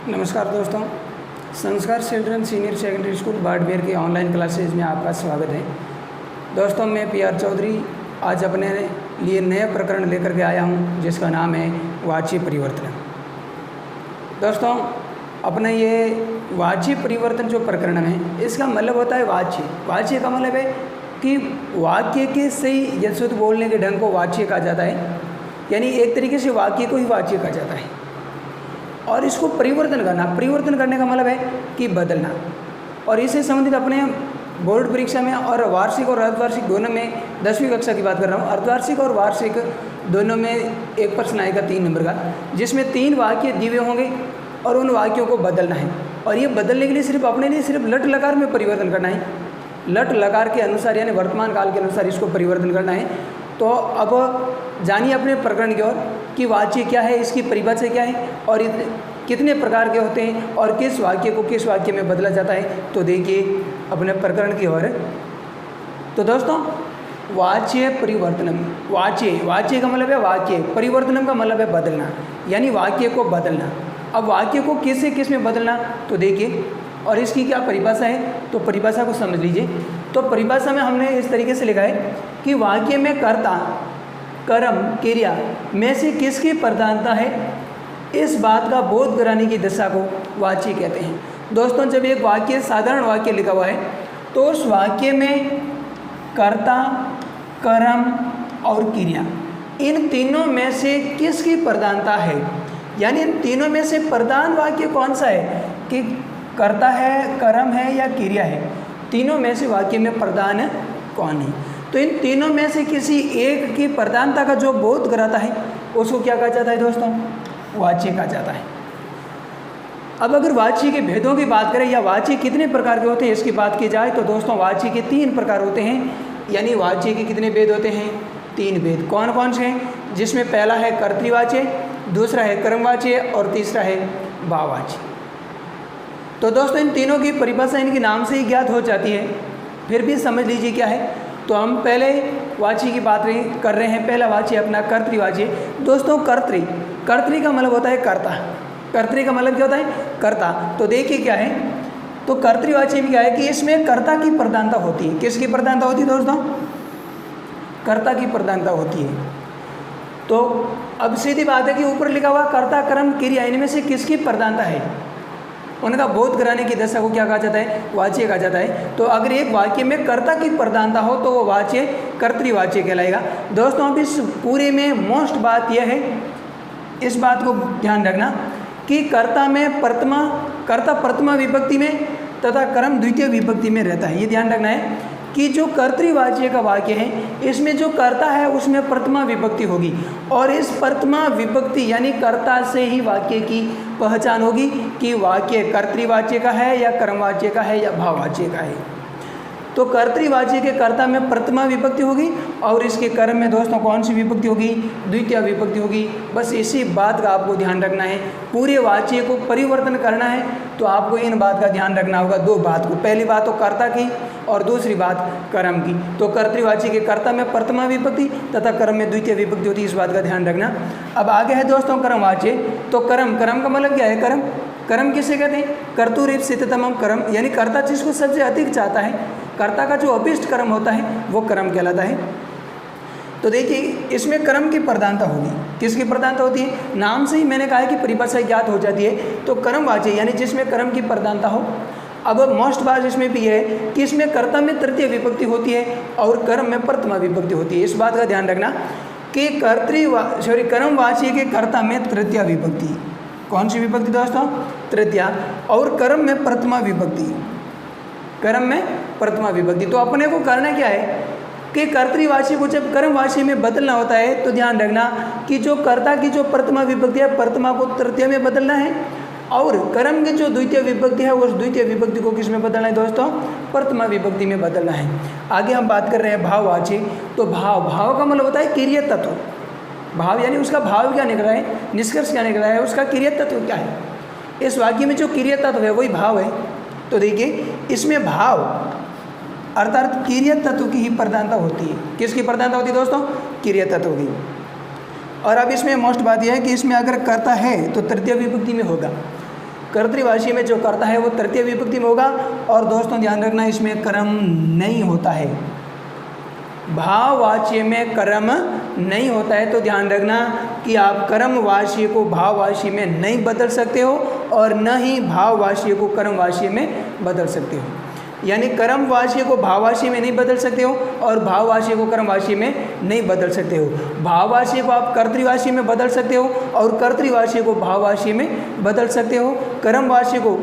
नमस्कार दोस्तों, संस्कार children senior secondary school Barmer के ऑनलाइन क्लासेज में आपका स्वागत है। दोस्तों, मैं PR चौधरी आज अपने लिए नया प्रकरण लेकर के आया हूं, जिसका नाम है वाच्य परिवर्तन। दोस्तों, अपना ये वाच्य परिवर्तन जो प्रकरण है, इसका मतलब होता है वाच्य। वाच्य का मतलब है कि वाक्य के सही या शुद्ध बोलने के ढंग को वाच्य कहा जाता है, यानी एक तरीके से वाक्य को ही वाच्य कहा जाता है। और इसको परिवर्तन करने का मतलब है कि बदलना। और इससे संबंधित अपने बोर्ड परीक्षा में और वार्षिक और अर्धवार्षिक दोनों में 10वीं कक्षा की बात कर रहा हूँ, अर्धवार्षिक और वार्षिक दोनों में एक प्रश्न आएगा 3 नंबर का, जिसमें 3 वाक्य दिए होंगे और उन वाक्यों को बदलना है। और ये बदलने के लिए सिर्फ लट लकार में परिवर्तन करना है, लट लकार के अनुसार यानी वर्तमान काल के अनुसार इसको परिवर्तन करना है। तो अब जानिए अपने प्रकरण की ओर कि वाच्य क्या है, इसकी परिभाषा क्या है और कितने प्रकार के होते हैं और किस वाक्य को किस वाक्य में बदला जाता है। तो देखिए अपने प्रकरण की ओर। तो दोस्तों, वाच्य परिवर्तनम, वाच्य का मतलब है वाक्य, परिवर्तनम का मतलब है बदलना, यानी वाक्य को बदलना। अब वाक्य को किस में बदलना, तो देखिए, और इसकी क्या परिभाषा है, तो परिभाषा को समझ लीजिए। तो परिभाषा में हमने इस तरीके से लिखा है कि वाक्य में कर्ता, कर्म, क्रिया में से किसकी प्रधानता है, इस बात का बोध कराने की दशा को वाच्य कहते हैं। दोस्तों, जब एक वाक्य साधारण वाक्य लिखा हुआ है तो उस वाक्य में कर्ता, कर्म और क्रिया, इन तीनों में से किसकी प्रधानता है, यानी इन तीनों में से प्रधान वाक्य कौन सा है, कि कर्ता है, कर्म है या क्रिया है, तीनों में से वाक्य में प्रधान कौन है। तो इन तीनों में से किसी एक की प्रधानता का जो बोध कराता है उसको क्या कहा जाता है दोस्तों, वाच्य कहा जाता है। अब अगर वाच्य के भेदों की बात करें या वाच्य कितने प्रकार के होते हैं इसकी बात की जाए, तो दोस्तों वाच्य के 3 प्रकार होते हैं, यानी वाच्य के कितने भेद होते हैं, 3 भेद। कौन कौन से हैं, जिसमें पहला है कर्तृवाच्य, दूसरा है कर्मवाच्य और तीसरा है भाववाच्य। तो दोस्तों, इन तीनों की परिभाषा इनके नाम से ही ज्ञात हो जाती है, फिर भी समझ लीजिए क्या है। तो हम पहले वाच्य की बात कर रहे हैं। पहला वाच्य अपना कर्तृवाच्य। दोस्तों, कर्तृ का मतलब होता है कर्ता, कर्तृ का मतलब क्या होता है, कर्ता। तो देखिए क्या है, तो कर्तृवाच्य में क्या है कि इसमें कर्ता की प्रधानता होती है। किसकी प्रधानता होती है दोस्तों, कर्ता की प्रधानता होती है। तो अब सीधी बात है कि ऊपर लिखा हुआ कर्ता, कर्म, क्रिया, इनमें से किसकी प्रधानता है, उनका बोध कराने की दशा को क्या कहा जाता है, वाच्य कहा जाता है। तो अगर एक वाक्य में कर्ता की प्रधानता हो तो वो वाच्य कर्तृवाच्य कहलाएगा। दोस्तों, अब इस पूरे में मोस्ट बात यह है, इस बात को ध्यान रखना कि कर्ता प्रथमा विभक्ति में तथा कर्म द्वितीय विभक्ति में रहता है। ये ध्यान रखना है कि जो कर्तृवाच्य का वाक्य है इसमें जो कर्ता है उसमें प्रथमा विभक्ति होगी, और इस प्रथमा विभक्ति यानी कर्ता से ही वाक्य की पहचान होगी कि वाक्य कर्तृवाच्य का है या कर्मवाच्य का है या भाववाच्य का है। तो कर्तृवाच्य के कर्ता में प्रथमा विभक्ति होगी और इसके कर्म में दोस्तों कौन सी विभक्ति होगी, द्वितीय विभक्ति होगी। बस इसी बात का आपको ध्यान रखना है। पूरे वाच्य को परिवर्तन करना है तो आपको इन बात का ध्यान रखना होगा, 2 बात को। पहली बात तो कर्ता की और दूसरी बात कर्म की। तो कर्तृवाच्य के कर्ता में प्रथमा विभक्ति तथा कर्म में द्वितीय विभक्ति होती है, इस बात का ध्यान रखना। अब आगे है दोस्तों कर्मवाच्य। तो कर्म का मतलब क्या है, कर्म किसे कहते हैं, कर्तुरीप्सिततमम कर्म, यानी कर्ता जिसको सबसे अधिक चाहता है, कर्ता का जो अभिष्ट कर्म होता है वो कर्म कहलाता है। तो देखिए इसमें कर्म की प्रधानता होगी। किसकी प्रधानता होती है, नाम से ही मैंने कहा है कि परिभाषा ज्ञात हो जाती है। तो कर्मवाच्य यानी जिसमें कर्म की प्रधानता हो। अब मोस्ट बात इसमें भी है कि इसमें कर्ता में तृतीय विभक्ति होती है और कर्म में प्रथमा विभक्ति होती है। इस बात का ध्यान रखना कि कर्मवाच्य के कर्ता में तृतीय विभक्ति, कौन सी विभक्ति दोस्तों, तृतीया, और कर्म में प्रथमा विभक्ति, कर्म में प्रथमा विभक्ति। तो अपने को करना क्या है कि कर्तृवाच्य को जब कर्मवाच्य में बदलना होता है तो ध्यान रखना कि जो कर्ता की जो प्रथमा विभक्ति है प्रथमा को तृतीय में बदलना है, और कर्म की जो द्वितीय विभक्ति है उस द्वितीय विभक्ति को किस में बदलना है दोस्तों, प्रथमा विभक्ति में बदलना है। आगे हम बात कर रहे हैं भाववाच्य। तो भाव का मतलब होता है क्रिय तत्व। भाव यानी उसका भाव क्या निकला है, निष्कर्ष क्या निकला है, उसका क्रिय तत्व क्या है। इस वाक्य में जो क्रिय तत्व है वही भाव है। तो देखिए इसमें भाव अर्थात क्रिय तत्व की ही प्रधानता होती है। किसकी प्रधानता होती है दोस्तों, क्रिय तत्व की। और अब इसमें मोस्ट बात यह है कि इसमें अगर कर्ता है तो तृतीय विभक्ति में होगा, कर्तृवाची में जो कर्ता है वो तृतीय विभक्ति में होगा। और दोस्तों ध्यान रखना, इसमें कर्म नहीं होता है, भाववाच्य में कर्म नहीं होता है। तो ध्यान रखना कि आप कर्मवाच्य को भाववाच्य में नहीं बदल सकते हो और न ही भाववाच्य को कर्मवाच्य में बदल सकते हो। यानी कर्मवाच्य को भाववाच्य में नहीं बदल सकते हो और भाववाच्य को कर्मवाच्य में नहीं बदल सकते हो। भाववाच्य को आप कर्तृवाच्य में बदल सकते हो और कर्तृवाच्य को भाववाच्य में बदल सकते हो। कर्मवाच्य को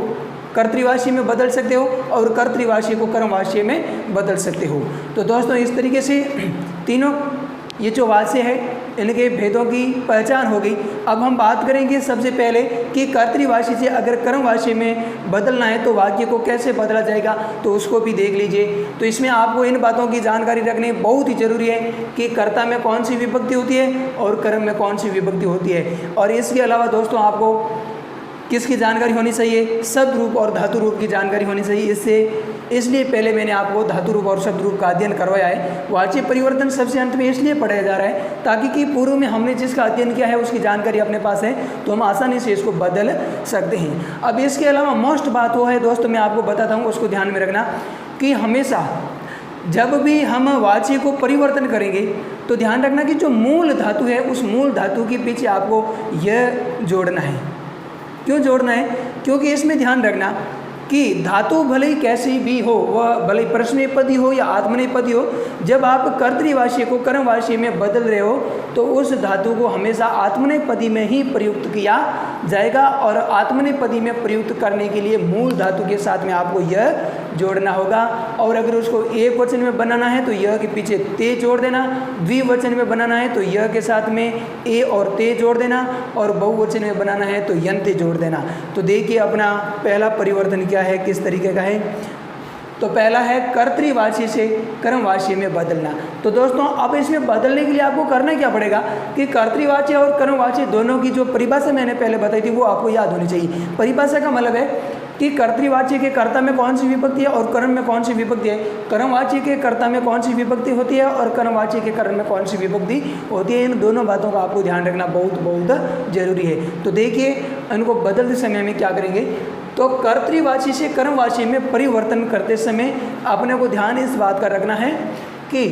कर्तृवाच्य में बदल सकते हो और कर्तृवाच्य को कर्मवाच्य में बदल सकते हो। तो दोस्तों इस तरीके से तीनों ये जो वाच्य है इनके भेदों की पहचान हो गई। अब हम बात करेंगे सबसे पहले कि कर्तृवाच्य से अगर कर्मवाच्य में बदलना है तो वाक्य को कैसे बदला जाएगा, तो उसको भी देख लीजिए। तो इसमें आपको इन बातों की जानकारी रखनी बहुत ही ज़रूरी है कि कर्ता में कौन सी विभक्ति होती है और कर्म में कौन सी विभक्ति होती है। और इसके अलावा दोस्तों आपको किसकी जानकारी होनी चाहिए, शब्द रूप और धातु रूप की जानकारी होनी चाहिए। इसलिए पहले मैंने आपको धातु रूप और शब्द रूप का अध्ययन करवाया है। वाच्य परिवर्तन सबसे अंत में इसलिए पढ़ाया जा रहा है ताकि कि पूर्व में हमने जिसका अध्ययन किया है उसकी जानकारी अपने पास है तो हम आसानी से इसको बदल सकते हैं। अब इसके अलावा मोस्ट बात वो है दोस्तों, मैं आपको बताता हूँ, उसको ध्यान में रखना कि हमेशा जब भी हम वाच्य को परिवर्तन करेंगे तो ध्यान रखना कि जो मूल धातु है उस मूल धातु के पीछे आपको यह जोड़ना है। क्यों जोड़ना है? क्योंकि इसमें ध्यान रखना कि धातु भले ही कैसी भी हो, वह भले परस्मैपदी हो या आत्मनेपदी हो, जब आप कर्तृवाच्य को कर्मवाच्य में बदल रहे हो तो उस धातु को हमेशा आत्मनेपदी में ही प्रयुक्त किया जाएगा। और आत्मनेपदी में प्रयुक्त करने के लिए मूल धातु के साथ में आपको यह जोड़ना होगा। और अगर उसको एक वचन में बनाना है तो यह के पीछे ते जोड़ देना, द्विवचन में बनाना है तो यह के साथ में ए और ते जोड़ देना, और बहुवचन में बनाना है तो यंते जोड़ देना। तो देखिए अपना पहला परिवर्तन क्या है, किस तरीके का है। तो पहला है कर्तृवाच्य से कर्मवाच्य में बदलना। तो दोस्तों अब इसमें बदलने के लिए आपको करना क्या पड़ेगा कि कर्तृवाच्य और कर्मवाच्य दोनों की जो परिभाषा मैंने पहले बताई थी वो आपको याद होनी चाहिए। परिभाषा का मतलब है कि कर्तृवाच्य के कर्ता में कौन सी विभक्ति है और कर्म में कौन सी विभक्ति है, कर्मवाच्य के कर्ता में कौन सी विभक्ति होती है और कर्मवाच्य के कर्म में कौन सी विभक्ति होती है। इन दोनों बातों का आपको ध्यान रखना बहुत बहुत जरूरी है। तो देखिए इनको बदलते समय में क्या करेंगे, तो कर्तृवाच्य से कर्मवाच्य में परिवर्तन करते समय अपने को ध्यान इस बात का रखना है कि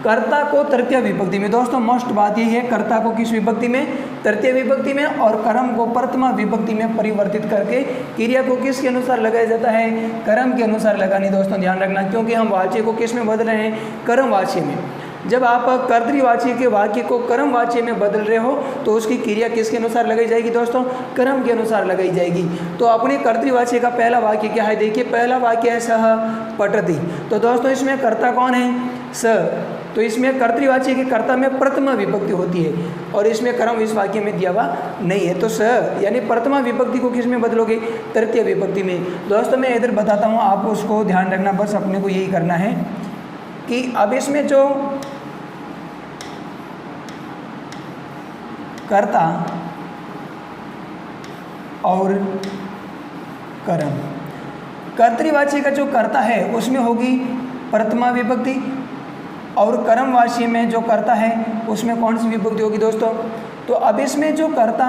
कर्ता को तृतीय विभक्ति में, दोस्तों मोस्ट बात यही है, कर्ता को किस विभक्ति में, तृतीय विभक्ति में, और कर्म को प्रथमा विभक्ति में परिवर्तित करके क्रिया को किसके अनुसार लगाया जाता है, कर्म के अनुसार लगानी। दोस्तों ध्यान रखना क्योंकि हम वाच्य को किस में बदल रहे हैं, कर्मवाच्य में। जब आप कर्तृवाच्य के वाक्य को कर्मवाच्य में बदल रहे हो तो उसकी क्रिया किसके अनुसार लगाई जाएगी दोस्तों, कर्म के अनुसार लगाई जाएगी। तो अपने कर्तृवाच्य का पहला वाक्य क्या है, देखिए पहला वाक्य है सह पठति। तो दोस्तों इसमें कर्ता कौन है, स। तो इसमें कर्तृवाच्य के कर्ता में प्रथमा विभक्ति होती है और इसमें कर्म इस वाक्य में दिया हुआ नहीं है। तो स यानी प्रथमा विभक्ति को किस में बदलोगे, तृतीय विभक्ति में। दोस्तों मैं इधर बताता हूँ, आपको उसको ध्यान रखना, बस अपने को यही करना है कि अब इसमें जो कर्ता और कर्म, कर्तृवाच्य का जो कर्ता है उसमें होगी प्रथमा विभक्ति और कर्मवाच्य में जो कर्ता है उसमें कौन सी विभक्ति होगी दोस्तों। तो अब इसमें जो कर्ता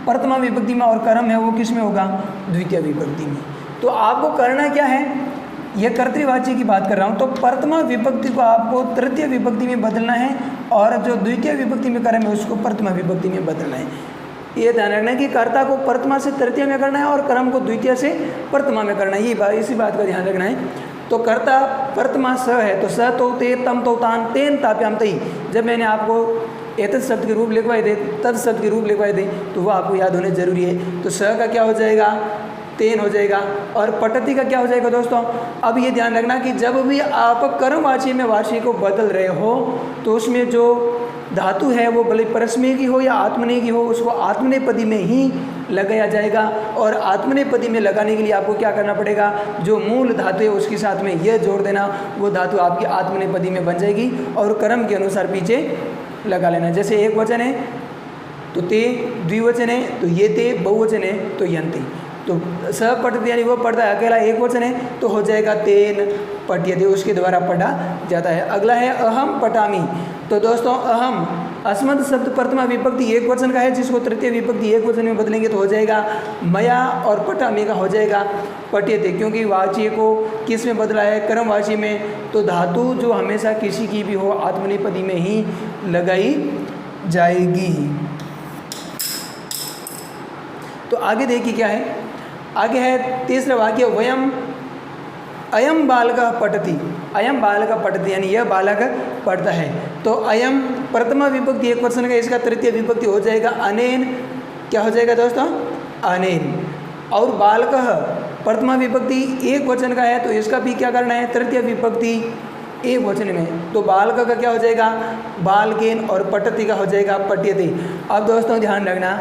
प्रथमा विभक्ति में और कर्म है वो किस में होगा, द्वितीय विभक्ति में। तो आपको करना क्या है, यह कर्तृवाच्य की बात कर रहा हूँ, तो प्रथमा विभक्ति को आपको तृतीय विभक्ति में बदलना है और जो द्वितीय विभक्ति में कर्म है उसको प्रथमा विभक्ति में बदलना है। ये ध्यान रखना है कि कर्ता को प्रथमा से तृतीय में करना है और कर्म को द्वितीय से प्रथमा में करना है, ये इसी बात का ध्यान रखना है। तो कर्ता प्रथमा स है तो स तो ते तम तो तान तेन ताप्याम तई। जब मैंने आपको एतत् शब्द के रूप लिखवाए थे, तत् शब्द के रूप लिखवाए थे, तो वो आपको याद होने जरूरी है। तो स का क्या हो जाएगा, तेन हो जाएगा, और पठति का क्या हो जाएगा दोस्तों। अब ये ध्यान रखना कि जब भी आप कर्मवाच्य में वाच्य को बदल रहे हो तो उसमें जो धातु है वो भले परस्मैय की हो या आत्मनेय की हो, उसको आत्मनेपदी में ही लगाया जाएगा। और आत्मनेपदी में लगाने के लिए आपको क्या करना पड़ेगा, जो मूल धातु है उसके साथ में यह जोड़ देना, वो धातु आपकी आत्मनेपदी में बन जाएगी और कर्म के अनुसार पीछे लगा लेना। जैसे एक वचन है तो ते, द्विवचन है तो ये ते, बहुवचन है तो यंती। तो स पठति यानी वो पढ़ता है, अकेला एक वचन है तो हो जाएगा तेन पठ्यते, उसके द्वारा पढ़ा जाता है। अगला है अहम पठामि। तो दोस्तों अहम, अस्मत् शब्द प्रथमा विभक्ति एक वचन का है, जिसको तृतीय विभक्ति एक वचन में बदलेंगे तो हो जाएगा मया, और पठामि का हो जाएगा पठ्यते, क्योंकि वाच्य को किस में बदला है, कर्मवाची में। तो धातु जो हमेशा किसी की भी हो आत्मनेपदी में ही लगाई जाएगी। तो आगे देखिए क्या है, आगे है तीसरा वाक्य, वयम अयम बालकः पठति, अयम बालकः पठति यानी यह बालक पढ़ता है। तो अयम प्रथमा विभक्ति एक वचन का, इसका तृतीय विभक्ति हो जाएगा अनेन, क्या हो जाएगा दोस्तों, अनेन। और बालकः प्रथमा विभक्ति एक वचन का है, तो इसका भी क्या करना है, तृतीय विभक्ति एक वचन में। तो बालक का क्या हो जाएगा, बालकेन, और पठति का हो जाएगा पठ्यते। अब दोस्तों ध्यान रखना,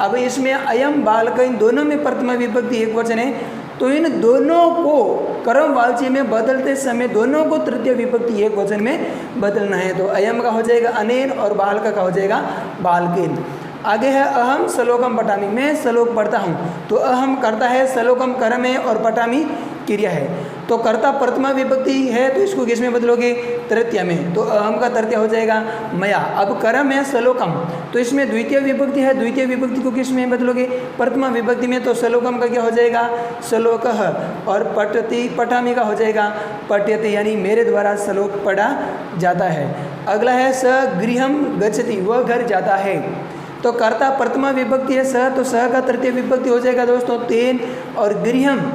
अब इसमें अयम बालकेन दोनों में प्रथमा विभक्ति एक वचन है, तो इन दोनों को कर्मवाची में बदलते समय दोनों को तृतीय विभक्ति एक वचन में बदलना है। तो अयम का हो जाएगा अनेन और बालक का हो जाएगा बालकेन। आगे है अहम श्लोकम पठामि, मैं श्लोक पढ़ता हूँ। तो अहम करता है, श्लोकम कर्म है, और पठामि क्रिया है। तो कर्ता प्रथमा विभक्ति है, तो इसको किस में बदलोगे, तृतीय में। तो अहम का तृतीय हो जाएगा मया। अब कर्म है श्लोकम, तो इसमें द्वितीय विभक्ति है, द्वितीय विभक्ति को किस में बदलोगे, प्रथमा विभक्ति में। तो श्लोकम का क्या हो जाएगा, श्लोकः, और पठति पठामि का हो जाएगा पठ्यते, यानी मेरे द्वारा श्लोक पढ़ा जाता है। अगला है स गृहम गच्छति, वह घर जाता है। तो कर्ता प्रथमा विभक्ति है स, तो स का तृतीय विभक्ति हो जाएगा दोस्तों तेन, और गृहम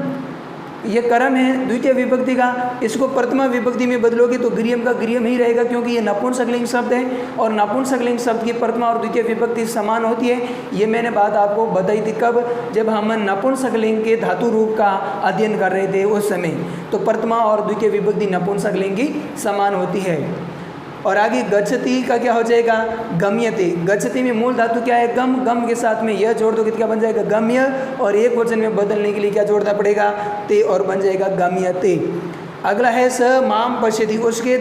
ये कर्म है द्वितीय विभक्ति का, इसको प्रथमा विभक्ति में बदलोगे तो गृहम का गृहम ही रहेगा, क्योंकि ये नपुंसकलिंग शब्द है, और नपुंसकलिंग शब्द की प्रथमा और द्वितीय विभक्ति समान होती है। ये मैंने बात आपको बताई थी कब, जब हम नपुंसकलिंग के धातु रूप का अध्ययन कर रहे थे उस समय। तो प्रथमा और द्वितीय विभक्ति नपुंसकलिंग की समान होती है। और आगे गच्छति का क्या हो जाएगा, गम्यते। गच्छति में मूल धातु क्या है, गम, गम के साथ में यह जोड़ दो, क्या बन जाएगा, गम्य, और एक वचन में बदलने के लिए क्या जोड़ना पड़ेगा, ते, और बन जाएगा गम्यते। अगला है स माम पश्यति, उसके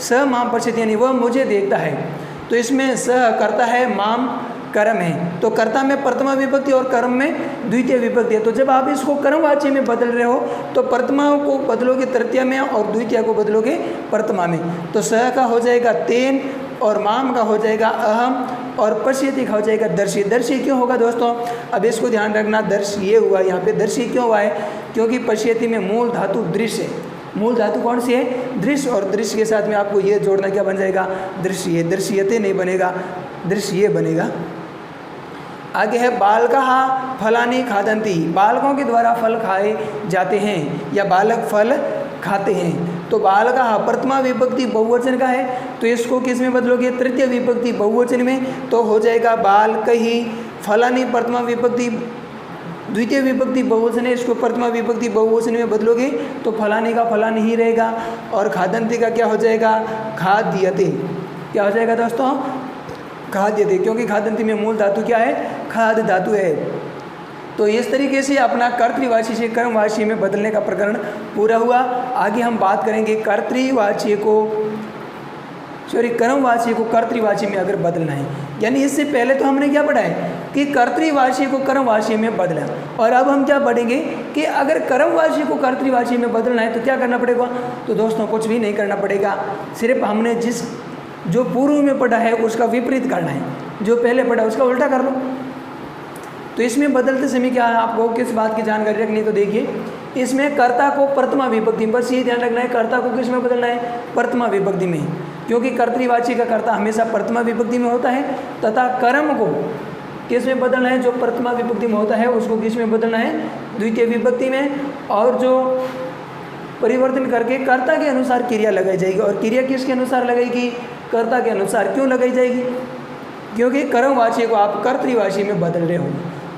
स माम पश्यति यानी वह मुझे देखता है। तो इसमें स करता है, माम कर्म है। तो कर्ता में प्रथमा विभक्ति और कर्म में द्वितीय विभक्ति है। तो जब आप इसको कर्मवाची में बदल रहे हो तो प्रथमा को बदलोगे तृतीय में और द्वितीय को बदलोगे प्रथमा में। तो स का हो जाएगा तेन, और माम का हो जाएगा अहम, और पश्यति का हो जाएगा दर्शी। दर्शी क्यों होगा दोस्तों, अब इसको ध्यान रखना, दर्श ये हुआ यहाँ पे, दर्शी क्यों हुआ है, क्योंकि पश्यति में मूल धातु दृश्य है। मूल धातु कौन सी है, दृश्य, और दृश्य के साथ में आपको ये जोड़ना, क्या बन जाएगा, दृश्य। दृश्यते नहीं बनेगा, दृश्य बनेगा। आगे है बालकः फलानि खादन्ति, बालकों के द्वारा फल खाए जाते हैं, या बालक फल खाते हैं। तो बालकः प्रथमा विभक्ति बहुवचन का है, तो इसको किस में बदलोगे, तृतीय विभक्ति बहुवचन में। तो हो जाएगा बालकहि। फलानि प्रथमा विभक्ति द्वितीय विभक्ति बहुवचन है, इसको प्रथमा विभक्ति बहुवचन में बदलोगे तो फलानी का फलानी ही रहेगा, और खादन्ति का क्या हो जाएगा, खाद्यते। क्या हो जाएगा दोस्तों, खाद्यते, क्योंकि खादन्ति में मूल धातु क्या है, खाद धातु है। तो इस तरीके से अपना कर्तृवाची से कर्मवाची में बदलने का प्रकरण पूरा हुआ। आगे हम बात करेंगे कर्तृवाची को, कर्मवाची को कर्तृवाची में अगर बदलना है, यानी इससे पहले तो हमने क्या पढ़ा है कि कर्तृवाची को कर्मवाची में बदला, और अब हम क्या पढ़ेंगे कि अगर कर्मवाची को कर्तृवाची में बदलना है तो क्या करना पड़ेगा। तो दोस्तों कुछ भी नहीं करना पड़ेगा, सिर्फ हमने जो पूर्व में पढ़ा है उसका विपरीत करना है, जो पहले पढ़ा उसका उल्टा कर लो। तो इसमें बदलते समय क्या है, आपको किस बात की जानकारी रखनी है, तो देखिए इसमें कर्ता को प्रथमा विभक्ति, बस ये ध्यान रखना है, कर्ता को किस में बदलना है, प्रथमा विभक्ति में, क्योंकि कर्तृवाची का कर्ता हमेशा प्रथमा विभक्ति में होता है, तथा कर्म को किस में बदलना है, जो प्रथमा विभक्ति में होता है उसको किस में बदलना है, द्वितीय विभक्ति में। और जो परिवर्तन करके कर्ता के अनुसार क्रिया लगाई जाएगी, और क्रिया किसके अनुसार लगाएगी, कर्ता के अनुसार। क्यों लगाई जाएगी, क्योंकि कर्मवाची को आप कर्तृवाची में बदल रहे हो,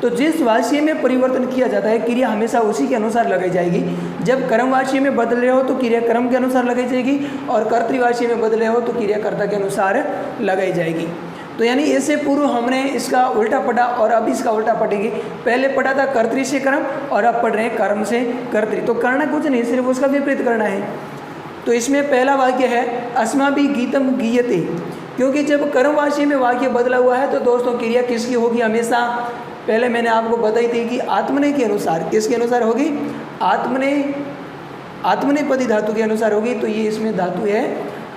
तो जिस वाची में परिवर्तन किया जाता है क्रिया हमेशा उसी के अनुसार लगाई जाएगी। जब कर्मवाची में बदल रहे हो तो क्रिया कर्म के अनुसार लगाई जाएगी, और कर्तृवाची में बदल रहे हो तो क्रिया कर्ता के अनुसार लगाई जाएगी। तो यानी इससे पूर्व हमने इसका उल्टा पढ़ा, और अब इसका उल्टा पढ़ेंगे। पहले पढ़ा था कर्तृ से कर्म, और अब पढ़ रहे हैं कर्म से कर्तृ। तो करना कुछ नहीं, सिर्फ उसका विपरीत करना है। तो इसमें पहला वाक्य है अस्माभिः गीतम गीयते, क्योंकि जब कर्मवाची में वाक्य बदला हुआ है तो दोस्तों क्रिया किसकी होगी, हमेशा पहले मैंने आपको बताई थी कि आत्मने के अनुसार, किसके अनुसार होगी, आत्मनेपदी धातु के अनुसार होगी। तो ये इसमें धातु है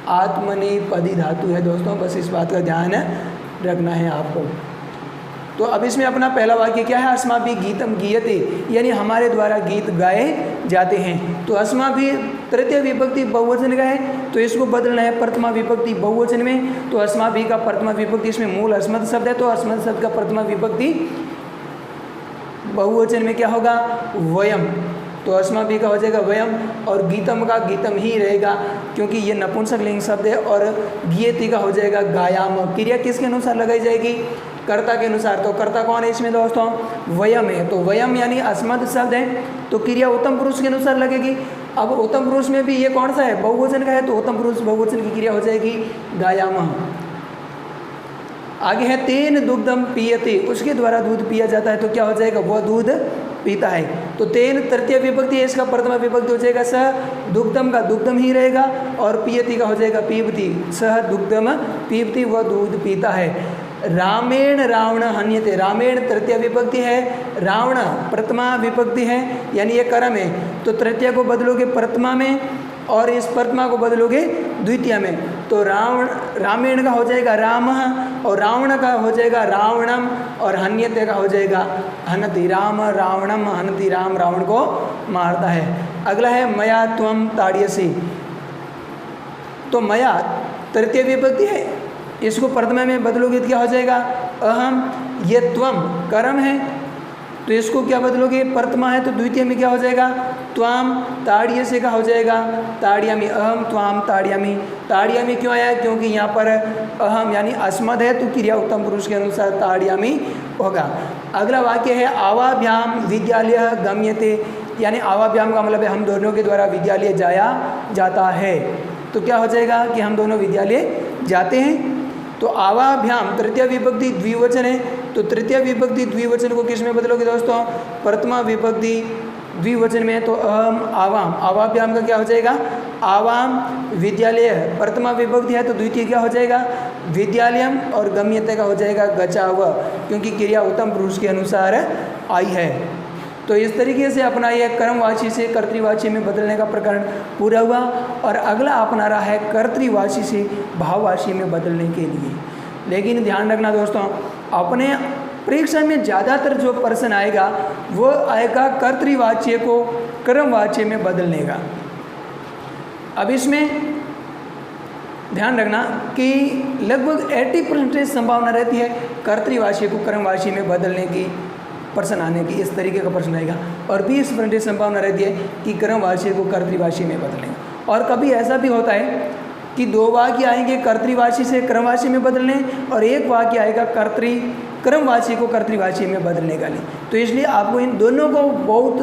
आत्मनेपदी धातु है दोस्तों, बस इस बात का ध्यान रखना है आपको। तो अब इसमें अपना पहला वाक्य क्या है, अस्माभिः गीतम गीयते, यानी हमारे द्वारा गीत गाए जाते हैं। तो अस्माभिः तृतीय विभक्ति बहुवचन का है, तो इसको बदलना है प्रथमा विभक्ति बहुवचन में। तो अस्माभिः का प्रथमा विभक्ति, इसमें मूल अस्मत् शब्द है, तो अस्मत् शब्द का प्रथमा विभक्ति बहुवचन में क्या होगा, वयम। तो अस्माभिः का हो जाएगा वयम, और गीतम का गीतम ही रहेगा क्योंकि ये नपुंसक लिंग शब्द है, और गीयति का हो जाएगा गायाम। क्रिया किसके अनुसार लगाई जाएगी, कर्ता के अनुसार। तो कर्ता कौन है इसमें दोस्तों, वयम है। तो वयम यानी अस्मत् शब्द है, तो क्रिया उत्तम पुरुष के अनुसार लगेगी। अब उत्तम पुरुष में भी ये कौन सा है, बहुवचन का है, तो उत्तम पुरुष बहुवचन की क्रिया हो जाएगी गायाम। आगे है तेन दुग्धम पीयते, उसके द्वारा दूध पिया जाता है, तो क्या हो जाएगा, वह दूध पीता है। तो तेन तृतीय विभक्ति है, इसका प्रथमा विभक्ति हो जाएगा सह, दुग्धम का दुग्धम ही रहेगा, और पीयति का हो जाएगा पीबती, सह दुग्धम पीबती, वह दूध पीता है। रामेण रावण हन्यते, रामेण तृतीय विभक्ति है, रावण प्रथमा विभक्ति है, यानी ये कर्म है। तो तृतीय को बदलोगे प्रथमा में, और इस प्रथमा को बदलोगे द्वितीय में। तो रामेण का हो जाएगा राम, और रावण का हो जाएगा रावणम, और हन्यते का हो जाएगा हनति। राम रावणम हनति, राम रावण को मारता है। अगला है मया त्वम ताड़यसि, तो मया तृतीय विभक्ति है, इसको प्रथमा में बदलोगे तो क्या हो जाएगा, अहम। ये त्वम कर्म है, तो इसको क्या बदलोगे, प्रथमा है, तो द्वितीय में क्या हो जाएगा, त्वाम। ताड़यसे का हो जाएगा ताड़यामि, अहम त्वाम ताड़यामि। ताड़यामि क्यों आया, क्योंकि यहाँ पर अहम यानी अस्मद है, तो क्रिया उत्तम पुरुष के अनुसार ताड़यामि होगा। अगला वाक्य है आवाभ्याम विद्यालय गम्यते, यानी आवाभ्याम का मतलब है हम दोनों के द्वारा विद्यालय जाया जाता है। तो क्या हो जाएगा कि हम दोनों विद्यालय जाते हैं। तो आवाभ्याम तृतीय विभक्ति द्विवचन है, तो तृतीय विभक्ति द्विवचन को किस में बदलोगे दोस्तों, प्रथमा विभक्ति द्विवचन में। तो अहम आवाम, आवाभ्याम का क्या हो जाएगा, आवाम विद्यालय, प्रथमा विभक्ति है, तो द्वितीय क्या हो जाएगा, विद्यालयम, और गम्यते का हो जाएगा गचाव, क्योंकि क्रिया उत्तम पुरुष के अनुसार आई है। तो इस तरीके से अपना यह कर्मवाची से कर्तृवाची में बदलने का प्रकरण पूरा हुआ। और अगला अपना रहा है कर्तृवाची से भाववाची में बदलने के लिए। लेकिन ध्यान रखना दोस्तों, अपने परीक्षा में ज़्यादातर जो प्रश्न आएगा वो आएगा कर्तृवाच्य को कर्मवाच्य में बदलने का। अब इसमें ध्यान रखना कि लगभग 80% संभावना रहती है कर्तृवाची को कर्मवाची में बदलने की, प्रश्न आने की, इस तरीके का प्रश्न आएगा। और 20% संभावना रहती है कि कर्मवाची को कर्तृवाची में बदलेंगे। और कभी ऐसा भी होता है कि दो वाक्य आएंगे कर्तृवाची से कर्मवाची में बदलने, और एक वाक्य आएगा कर्मवाची को कर्तृवाची में बदलने का लिए। तो इसलिए आपको इन दोनों को बहुत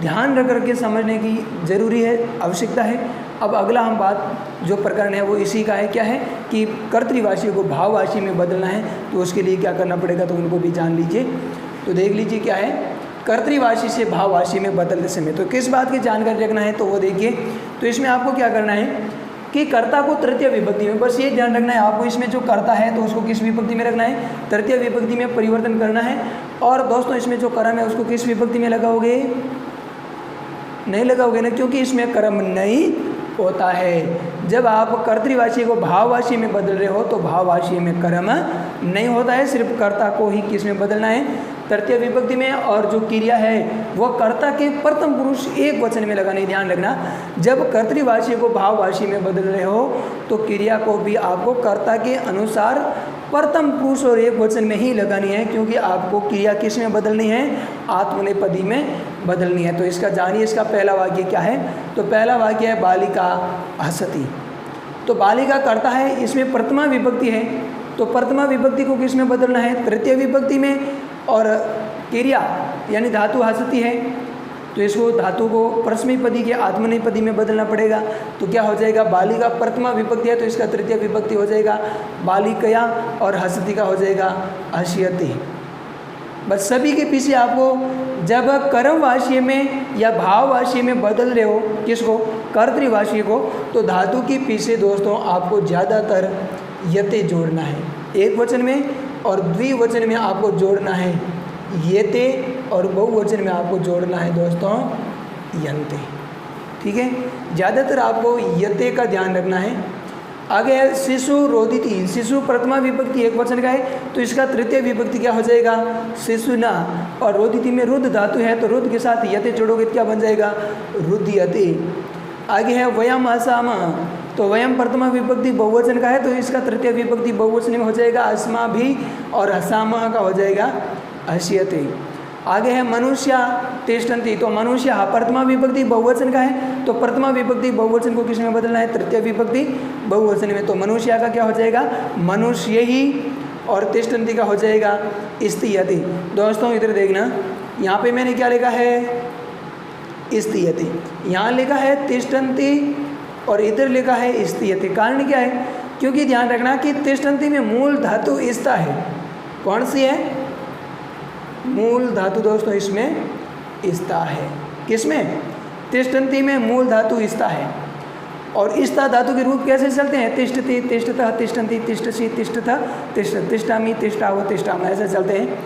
ध्यान रख करके समझने की जरूरी है, आवश्यकता है। अब अगला हम बात जो प्रकरण है वो इसी का है, क्या है कि कर्तृवाची को भाववाची में बदलना है, तो उसके लिए क्या करना पड़ेगा, तो उनको भी जान लीजिए। तो देख लीजिए क्या है कर्तृवाची से भाववाची में बदलते समय, तो किस बात की जानकारी रखना है, तो वो देखिए। तो इसमें आपको क्या करना है कि कर्ता को तृतीय विभक्ति में, बस ये ध्यान रखना है आपको, इसमें जो कर्ता है तो उसको किस विभक्ति में रखना है, तृतीय विभक्ति में परिवर्तन करना है। और दोस्तों इसमें जो कर्म है उसको किस विभक्ति में लगाओगे, नहीं लगाओगे ना, क्योंकि इसमें कर्म नहीं होता है। जब आप कर्तृवाची को भाववाची में बदल रहे हो तो भाववाची में कर्म नहीं होता है, सिर्फ कर्ता को ही किस में बदलना है, तृतीय विभक्ति में। और जो क्रिया है वह कर्ता के प्रथम पुरुष एक वचन में लगाने, ध्यान रखना। जब कर्तृवाची को भाववाची में बदल रहे हो तो क्रिया को भी आपको कर्ता के अनुसार प्रथम पुरुष और एक वचन में ही लगानी है, क्योंकि आपको क्रिया किस में बदलनी है, आत्मनेपदी में बदलनी है। तो इसका जानिए, इसका पहला वाक्य क्या है। तो पहला वाक्य है बालिका हसती। तो बालिका कर्ता है, इसमें प्रथमा विभक्ति है, तो प्रथमा विभक्ति को किस में बदलना है, तृतीय विभक्ति में। और क्रिया यानी धातु हसती है, तो इसको धातु को परस्मैपदी के आत्मनेपदी में बदलना पड़ेगा। तो क्या हो जाएगा, बालिका प्रथमा विभक्ति है तो इसका तृतीय विभक्ति हो जाएगा बालिकया, और हसती का हो जाएगा हस्यति। बस सभी के पीछे आपको जब कर्मवाची में या भाववाची में बदल रहे हो किसको, कर्तृवाची को, तो धातु के पीछे दोस्तों आपको ज़्यादातर यते जोड़ना है एक वचन में, और द्विवचन में आपको जोड़ना है येते, और बहुवचन में आपको जोड़ना है दोस्तों यन्ते। ठीक है। ज़्यादातर आपको यते का ध्यान रखना है। आगे है शिशु रोदिति। शिशु प्रथमा विभक्ति एक वचन का है, तो इसका तृतीय विभक्ति क्या हो जाएगा, शिशुना। और रोदिति में रुद्ध धातु है, तो रुद्ध के साथ यते जोड़ोगे तो क्या बन जाएगा, रुद्यते। आगे है वयम असाम। तो वयम प्रथमा विभक्ति बहुवचन का है, तो इसका तृतीय विभक्ति बहुवचन में हो जाएगा अस्मा भी, और हसाम का हो जाएगा हस्यते। आगे है मनुष्य तिष्ठन्ति। तो मनुष्य प्रथमा विभक्ति बहुवचन का है, तो प्रथमा विभक्ति बहुवचन को किस में बदलना है, तृतीय विभक्ति बहुवचन में। तो मनुष्य का क्या हो जाएगा, मनुष्य ही, और तिष्ठन्ति का हो जाएगा स्थियते। दोस्तों इधर देखना, यहाँ पे मैंने क्या लिखा है, स्थियते। यहाँ लिखा है तिष्ठन्ति और इधर लिखा है स्थियते। कारण क्या है, क्योंकि ध्यान रखना कि तिष्ठन्ति में मूल धातु स्था है। कौन सी है, मूल धातु दोस्तों इसमें स्था है। किसमें, तिष्ठन्ति में मूल धातु स्था है। और स्था धातु के रूप कैसे चलते हैं, तिष्ठति, तिष्ठतः, तिष्ठन्ति, तिष्ठसि, तिष्ठतः, तिष्ठामि, तिष्ठावो, तिष्ठाम, ऐसे चलते हैं।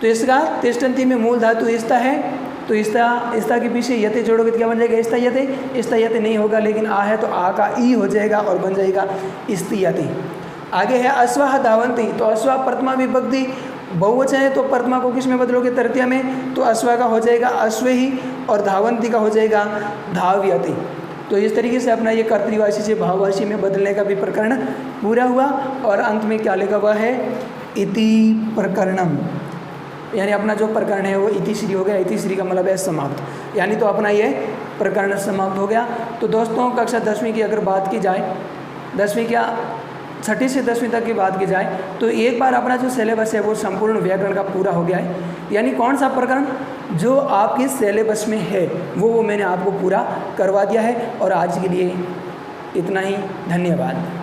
तो इसका तिष्ठन्ति में मूल धातु स्था है, तो स्था के पीछे यते जोड़ोगे तो क्या बन जाएगा, स्थयते। स्थयते नहीं होगा, लेकिन आ है तो आ का ई हो जाएगा और बन जाएगा स्थियते। आगे है अश्वाह धावन्ति। तो अश्वा प्रथमा विभक्ति बहुवचन है, तो प्रथमा को किस में बदलोगे, तृतीय में। तो अश्वा का हो जाएगा अश्वेही, और धावन्ति का हो जाएगा धाव्यते। तो इस तरीके से अपना ये कर्तृवाची से भाववाची में बदलने का भी प्रकरण पूरा हुआ। और अंत में क्या लिखा हुआ है, इति प्रकरणम, यानी अपना जो प्रकरण है वो इतिश्री हो गया। इतिश्री का मतलब है समाप्त, यानी तो अपना ये प्रकरण समाप्त हो गया। तो दोस्तों कक्षा 10वीं की अगर बात की जाए, 10वीं क्या 6ठी से 10वीं तक की बात की जाए, तो एक बार अपना जो सिलेबस है वो संपूर्ण व्याकरण का पूरा हो गया है। यानी कौन सा प्रकरण जो आपके सिलेबस में है वो मैंने आपको पूरा करवा दिया है। और आज के लिए इतना ही, धन्यवाद।